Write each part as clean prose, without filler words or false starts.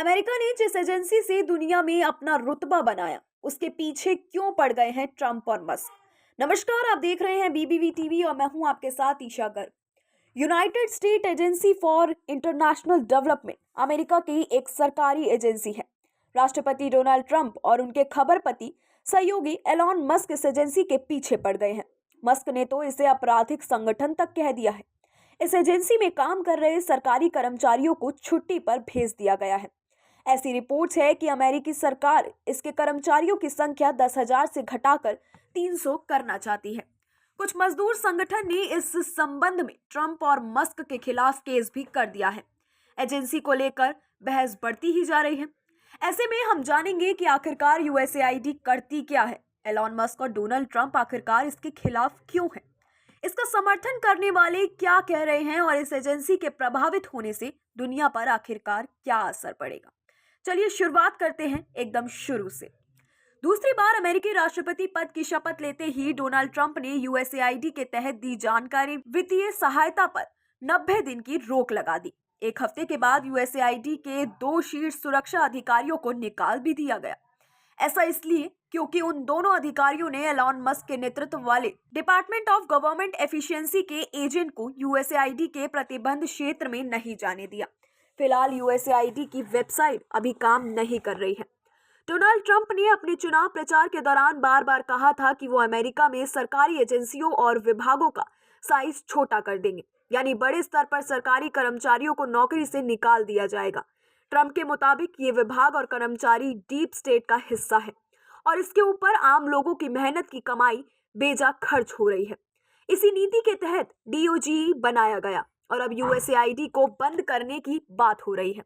America ने जिस agency से दुनिया में अपना रुतबा बनाया, उसके पीछे क्यों पड़ गए हैं ट्रंप और मस्क। नमस्कार, आप देख रहे हैं बीबीवी टीवी और मैं हूं आपके साथ Isha Garg. United State agency for international development America की एक सरकारी एजेंसी है। राष्ट्रपति डोनाल्ड ट्रंप और उनके खबरपति सहयोगी एलॉन मस्क इस एजेंसी के पीछे पड़ गए हैं। मस्क ने तो इसे आपराधिक संगठन तक कह दिया है। इस एजेंसी में काम कर रहे सरकारी कर्मचारियों को छुट्टी पर भेज दिया गया है। ऐसी रिपोर्ट्स है कि अमेरिकी सरकार इसके कर्मचारियों की संख्या 10,000 से घटाकर 300 करना चाहती है। कुछ मजदूर संगठन ने इस संबंध में ट्रंप और मस्क के खिलाफ केस भी कर दिया है। एजेंसी को लेकर बहस बढ़ती ही जा रही है। ऐसे में हम जानेंगे कि आखिरकार यूएसएआईडी करती क्या है, एलॉन मस्क और डोनाल्ड ट्रंप आखिरकार इसके खिलाफ क्यों हैं, इसका समर्थन करने वाले क्या कह रहे हैं और इस एजेंसी के प्रभावित होने से दुनिया पर आखिरकार क्या असर पड़ेगा। चलिए शुरुआत करते हैं एकदम शुरू से। दूसरी बार अमेरिकी राष्ट्रपति पद की शपथ लेते ही डोनाल्ड ट्रंप ने यूएसएआईडी के तहत दी जानकारी वित्तीय सहायता पर 90 दिन की रोक लगा दी। एक हफ्ते के बाद यूएसएआईडी के 2 शीर्ष सुरक्षा अधिकारियों को निकाल भी दिया गया। ऐसा इसलिए क्योंकि उन दोनों अधिकारियों ने एलॉन मस्क के नेतृत्व वाले डिपार्टमेंट ऑफ गवर्नमेंट एफिशिएंसी के एजेंट को यूएसएआईडी के प्रतिबंध क्षेत्र में नहीं जाने दिया। फिलहाल यूएसएआईडी की वेबसाइट अभी काम नहीं कर रही है। डोनाल्ड ट्रंप ने अपने चुनाव प्रचार के दौरान बार बार कहा था कि वो अमेरिका में सरकारी एजेंसियों और विभागों का साइज छोटा कर देंगे, यानी बड़े स्तर पर सरकारी कर्मचारियों को नौकरी से निकाल दिया जाएगा। ट्रंप के मुताबिक ये विभाग और कर्मचारी डीप स्टेट का हिस्सा है और इसके ऊपर आम लोगों की मेहनत की कमाई बेजा खर्च हो रही है। इसी नीति के तहत डीओजी बनाया गया और अब यूएसएआईडी को बंद करने की बात हो रही है।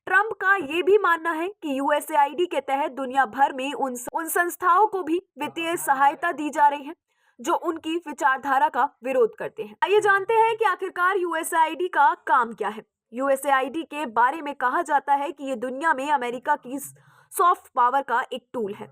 ट्रंप का ये भी मानना है कि यूएसएआईडी के तहत दुनिया भर में उन संस्थाओं को भी वित्तीय सहायता दी जा रही है जो उनकी विचारधारा का विरोध करते हैं। आइए जानते हैं कि आखिरकार यूएसएआईडी का काम क्या है। यूएसएआईडी के बारे में कहा जाता है कि ये दुनिया में अमेरिका की सॉफ्ट पावर का एक टूल है।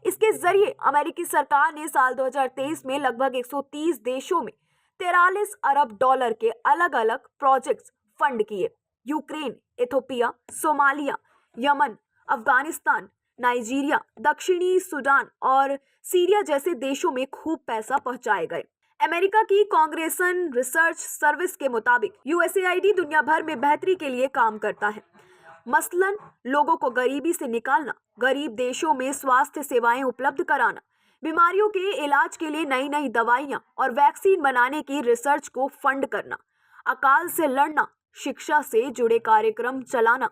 इसके जरिए अमेरिकी सरकार ने साल 2023 में लगभग 130 देशों में 43 अरब डॉलर के अलग अलग प्रोजेक्ट्स फंड किए। Ukraine, Ethiopia, Somalia, Yemen, Afghanistan, Nigeria, दक्षिणी सूडान और सीरिया जैसे देशों में खूब पैसा पहुंचाए गए। अमेरिका की कांग्रेसन रिसर्च सर्विस के मुताबिक यूएसएआईडी दुनिया भर में बेहतरी के लिए काम करता है। मसलन लोगों को गरीबी से निकालना, गरीब देशों में स्वास्थ्य सेवाएं उपलब्ध कराना, बीमारियों के इलाज के लिए नई नई दवाइयां और वैक्सीन बनाने की रिसर्च को फंड करना, अकाल से लड़ना, शिक्षा से जुड़े कार्यक्रम चलाना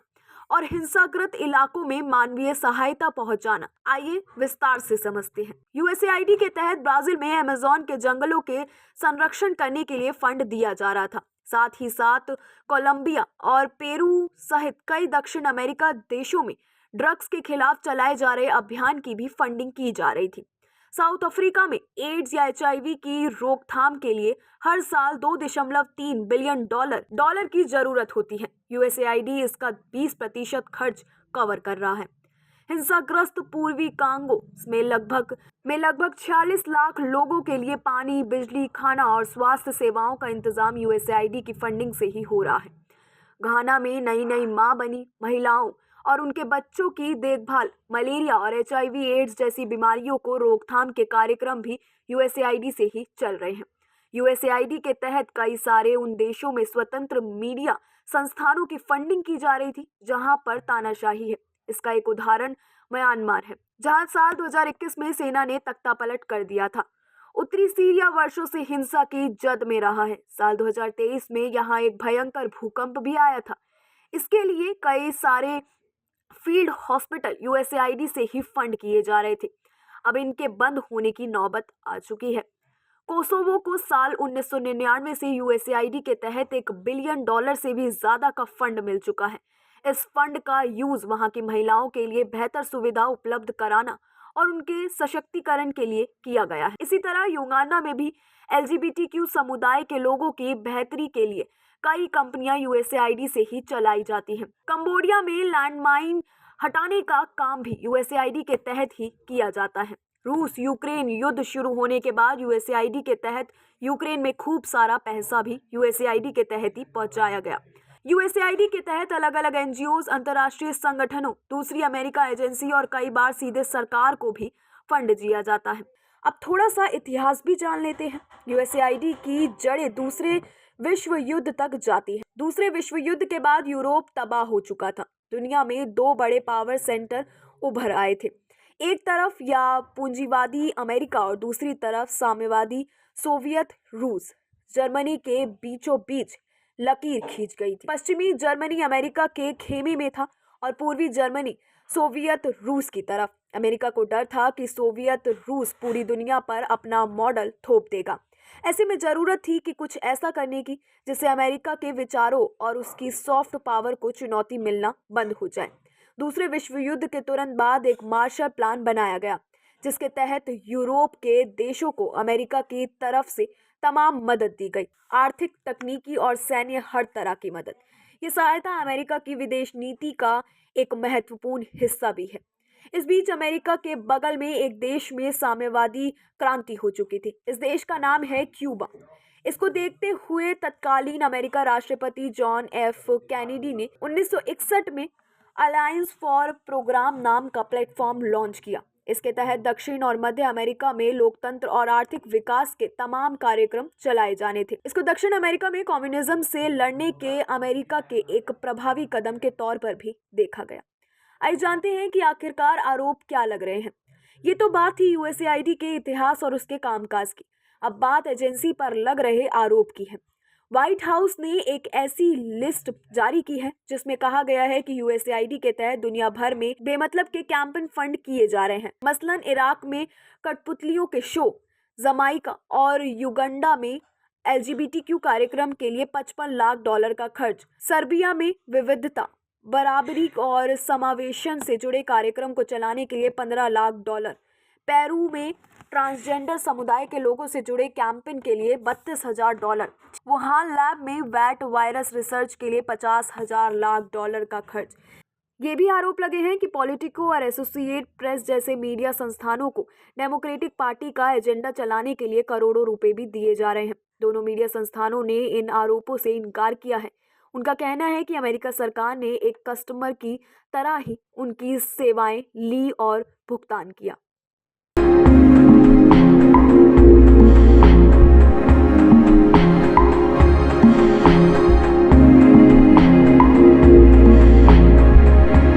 और हिंसाग्रस्त इलाकों में मानवीय सहायता पहुंचाना। आइए विस्तार से समझते हैं। यूएसएआईडी के तहत ब्राजील में अमेज़न के जंगलों के संरक्षण करने के लिए फंड दिया जा रहा था। साथ ही साथ कोलंबिया और पेरू सहित कई दक्षिण अमेरिका देशों में ड्रग्स के खिलाफ चलाए जा रहे अभियान की भी फंडिंग की जा रही थी। साउथ अफ्रीका में एड्स या एचआईवी की रोकथाम के लिए हर साल 2.3 बिलियन डॉलर की जरूरत होती है। यूएसएआईडी इसका 20% खर्च कवर कर रहा है। हिंसाग्रस्त पूर्वी कांगो में लगभग 46 लाख लोगों के लिए पानी, बिजली, खाना और स्वास्थ्य सेवाओं का इंतजाम यूएसएआईडी की फंडिंग से ही हो रहा है। घाना में नई नई मां बनी महिलाओं और उनके बच्चों की देखभाल, मलेरिया और एचआईवी एड्स जैसी बीमारियों को रोकथाम के कार्यक्रम भी यूएसएआईडी से ही चल रहे हैं। यूएसएआईडी के तहत कई सारे उन देशों में स्वतंत्र मीडिया संस्थानों की फंडिंग की जा रही थी जहां पर तानाशाही है। इसका एक उदाहरण म्यांमार है, जहां साल 2021 में सेना ने तख्तापलट कर दिया था। उत्तरी सीरिया वर्षों से हिंसा की जद में रहा है। साल 2023 में यहाँ एक भयंकर भूकंप भी आया था। इसके लिए कई सारे फील्ड हॉस्पिटल यूएसएआईडी से ही फंड किए जा रहे थे। अब इनके बंद होने की नौबत आ चुकी है। कोसोवो को साल 1999 से यूएसएआईडी के तहत $1 बिलियन से भी ज्यादा का फंड मिल चुका है। इस फंड का यूज वहां की महिलाओं के लिए बेहतर सुविधा उपलब्ध कराना और उनके सशक्तिकरण के लिए किया गया है। इसी तरह युगांडा में भी एलजीबीटीक्यू समुदाय के लोगों की बेहतरी के लिए कई कंपनियां यूएसएआईडी से ही चलाई जाती हैं। कंबोडिया में लैंडमाइन हटाने का काम भी यूएसएआईडी के तहत ही किया जाता है। रूस यूक्रेन युद्ध शुरू होने के बाद यूएसएआईडी के तहत यूक्रेन में खूब सारा पैसा भी यूएसएआईडी के तहत ही पहुंचाया गया। यूएसएआईडी के तहत अलग अलग एनजीओज, अंतर्राष्ट्रीय संगठनों, दूसरी अमेरिका एजेंसी और कई बार सीधे सरकार को भी फंड दिया जाता है। अब थोड़ा सा इतिहास भी जान लेते हैं। यूएसएआईडी की जड़ें दूसरे विश्व युद्ध तक जाती हैं। दूसरे विश्व युद्ध के बाद यूरोप तबाह हो चुका था। दुनिया में दो बड़े पावर सेंटर उभर आए थे। एक तरफ या पूंजीवादी अमेरिका और दूसरी तरफ साम्यवादी सोवियत रूस। जर्मनी के बीचों बीच लकीर खींच गई थी। पश्चिमी जर्मनी अमेरिका के खेमे में था और पूर्वी जर्मनी सोवियत रूस की तरफ। अमेरिका को डर था कि सोवियत रूस पूरी दुनिया पर अपना मॉडल थोप देगा। ऐसे में जरूरत थी कि कुछ ऐसा करने की जिससे अमेरिका के विचारों और उसकी सॉफ्ट पावर को चुनौती मिलना बंद हो जाए। दूसरे विश्व युद्ध के तुरंत बाद एक मार्शल प्लान बनाया गया, जिसके तहत यूरोप के देशों को अमेरिका की तरफ से तमाम मदद दी गई, आर्थिक, तकनीकी और सैन्य हर तरह की मदद। ये सहायता अमेरिका की विदेश नीति का एक महत्वपूर्ण हिस्सा भी है। इस बीच अमेरिका के बगल में एक देश में साम्यवादी क्रांति हो चुकी थी। इस देश का नाम है क्यूबा। इसको देखते हुए तत्कालीन अमेरिका राष्ट्रपति जॉन एफ कैनेडी ने 1961 में अलायंस फॉर प्रोग्राम नाम का प्लेटफॉर्म लॉन्च किया। इसके तहत दक्षिण और मध्य अमेरिका में लोकतंत्र और आर्थिक विकास के तमाम कार्यक्रम चलाए जाने थे। इसको दक्षिण अमेरिका में कम्युनिज्म से लड़ने के अमेरिका के एक प्रभावी कदम के तौर पर भी देखा गया। आइए जानते हैं कि आखिरकार आरोप क्या लग रहे हैं। ये तो बात थी यूएसएआईडी के इतिहास और उसके कामकाज की। अब बात एजेंसी पर लग रहे आरोप की है। व्हाइट हाउस ने एक ऐसी लिस्ट जारी की है जिसमें कहा गया है कि यूएसएआईडी के तहत दुनिया भर में बेमतलब के कैंपेन फंड किए जा रहे हैं। मसलन इराक में कठपुतलियों के शो, जमाइका और युगांडा में एलजीबीटीक्यू कार्यक्रम के लिए $55 लाख का खर्च, सर्बिया में विविधता, बराबरी और समावेशन से जुड़े कार्यक्रम को चलाने के लिए $15 लाख, पेरू में ट्रांसजेंडर समुदाय के लोगों से जुड़े कैंपेन के लिए $32,000, वुहान लैब में वैट वायरस रिसर्च के लिए $50,000 लाख का खर्च। ये भी आरोप लगे हैं कि पॉलिटिको और एसोसिएट प्रेस जैसे मीडिया संस्थानों को डेमोक्रेटिक पार्टी का एजेंडा चलाने के लिए करोड़ों रुपए भी दिए जा रहे हैं। दोनों मीडिया संस्थानों ने इन आरोपों से इनकार किया है। उनका कहना है कि अमेरिका सरकार ने एक कस्टमर की तरह ही उनकी सेवाएं ली और भुगतान किया।